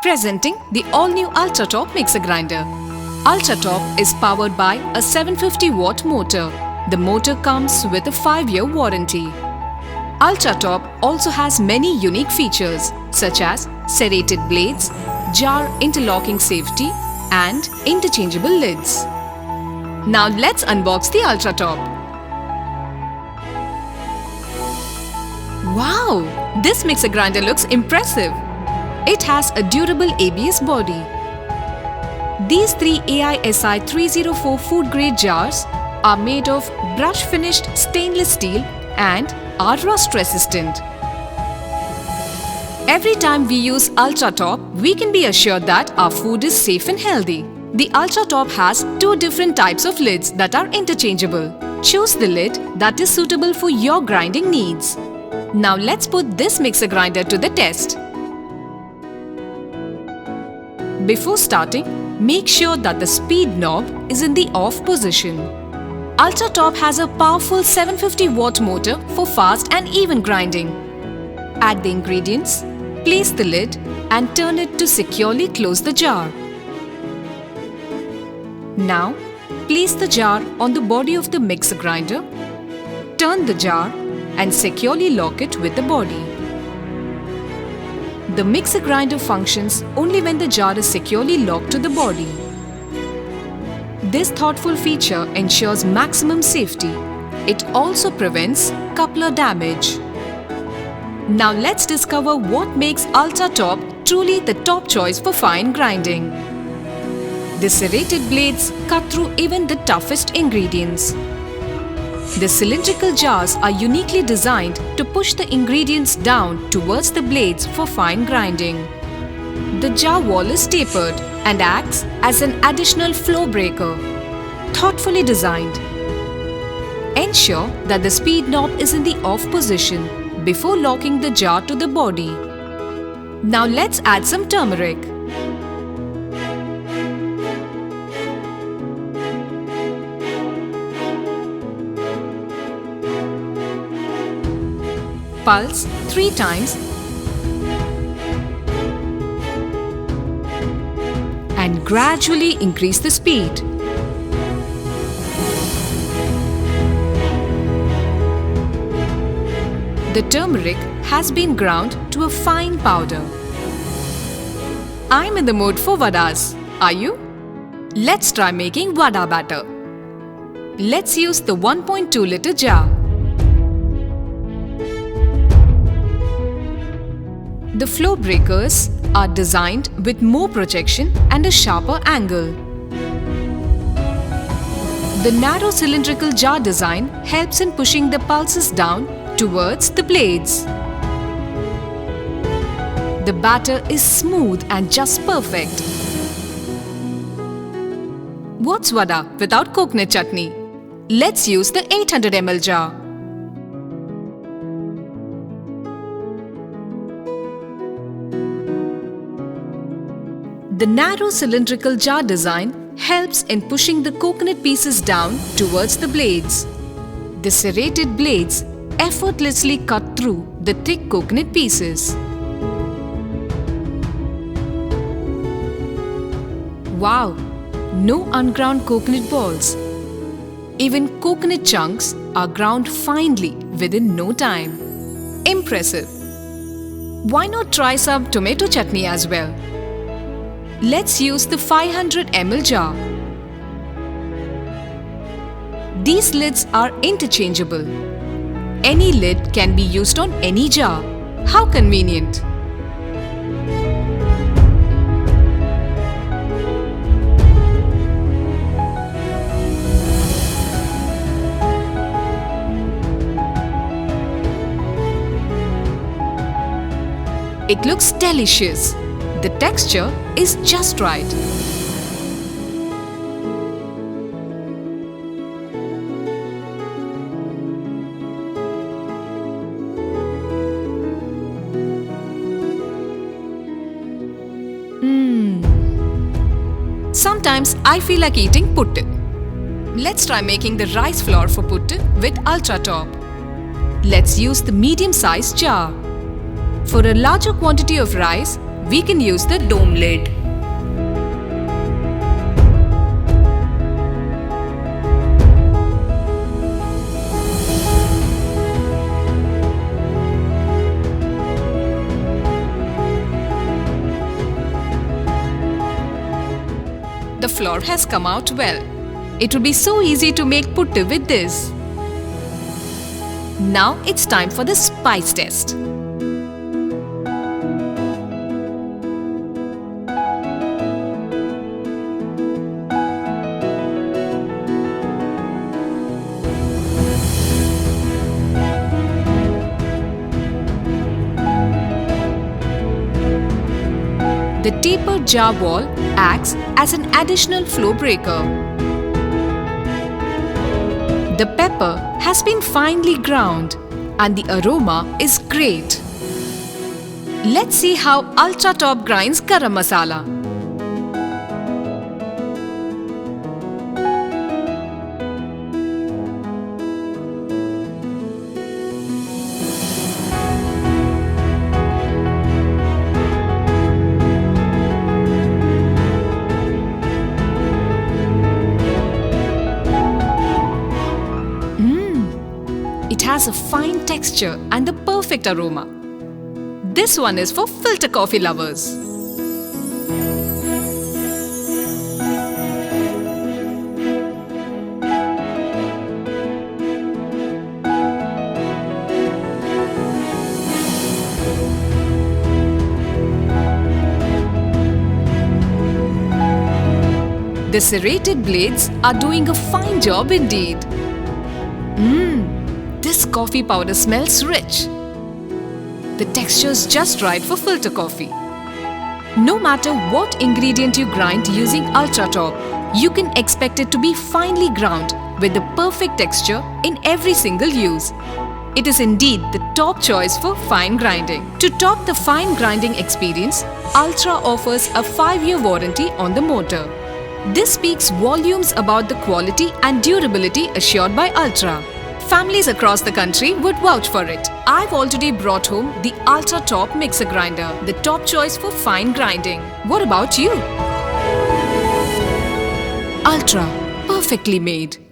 Presenting the all-new Ultratop mixer grinder. Ultratop is powered by a 750 watt motor. The motor comes with a 5-year warranty. Ultratop also has many unique features such as serrated blades, jar interlocking safety and interchangeable lids. Now let's unbox the Ultratop. Wow! This mixer grinder looks impressive. It has a durable ABS body. These 3 AISI 304 food grade jars are made of brush finished stainless steel and are rust resistant. Every time we use Ultratop, we can be assured that our food is safe and healthy. The Ultratop has 2 different types of lids that are interchangeable. Choose the lid that is suitable for your grinding needs. Now let's put this mixer grinder to the test. Before starting, make sure that the speed knob is in the off position. Ultratop has a powerful 750 watt motor for fast and even grinding. Add the ingredients, place the lid and turn it to securely close the jar. Now, place the jar on the body of the mixer grinder, turn the jar and securely lock it with the body. The mixer grinder functions only when the jar is securely locked to the body. This thoughtful feature ensures maximum safety. It also prevents coupler damage. Now let's discover what makes Ultratop truly the top choice for fine grinding. The serrated blades cut through even the toughest ingredients. The cylindrical jars are uniquely designed to push the ingredients down towards the blades for fine grinding. The jar wall is tapered and acts as an additional flow breaker. Thoughtfully designed. Ensure that the speed knob is in the off position before locking the jar to the body. Now let's add some turmeric. Pulse 3 times and gradually increase the speed. The turmeric has been ground to a fine powder. I'm in the mood for vadas. Are you? Let's try making vada batter. Let's use the 1.2 liter jar. The flow breakers are designed with more projection and a sharper angle. The narrow cylindrical jar design helps in pushing the pulses down towards the blades. The batter is smooth and just perfect. What's vada without coconut chutney? Let's use the 800 ml jar. The narrow cylindrical jar design helps in pushing the coconut pieces down towards the blades. The serrated blades effortlessly cut through the thick coconut pieces. Wow! No unground coconut balls. Even coconut chunks are ground finely within no time. Impressive! Why not try some tomato chutney as well? Let's use the 500 ml jar. These lids are interchangeable. Any lid can be used on any jar. How convenient! It looks delicious. The texture is just right. Sometimes I feel like eating puttu. Let's try making the rice flour for puttu with Ultratop. Let's use the medium-sized jar. For a larger quantity of rice, we can use the dome lid. The flour has come out well. It would be so easy to make puttu with this. Now it's time for the spice test. The tapered jar wall acts as an additional flow breaker. The pepper has been finely ground and the aroma is great. Let's see how Ultra Top grinds garam masala. It has a fine texture and the perfect aroma. This one is for filter coffee lovers. The serrated blades are doing a fine job indeed. This coffee powder smells rich. The texture is just right for filter coffee. No matter what ingredient you grind using Ultra Top, you can expect it to be finely ground with the perfect texture in every single use. It is indeed the top choice for fine grinding. To top the fine grinding experience, Ultra offers a 5-year warranty on the motor. This speaks volumes about the quality and durability assured by Ultra. Families across the country would vouch for it. I've already brought home the Ultra Top mixer grinder, the top choice for fine grinding. What about you? Ultra, perfectly made.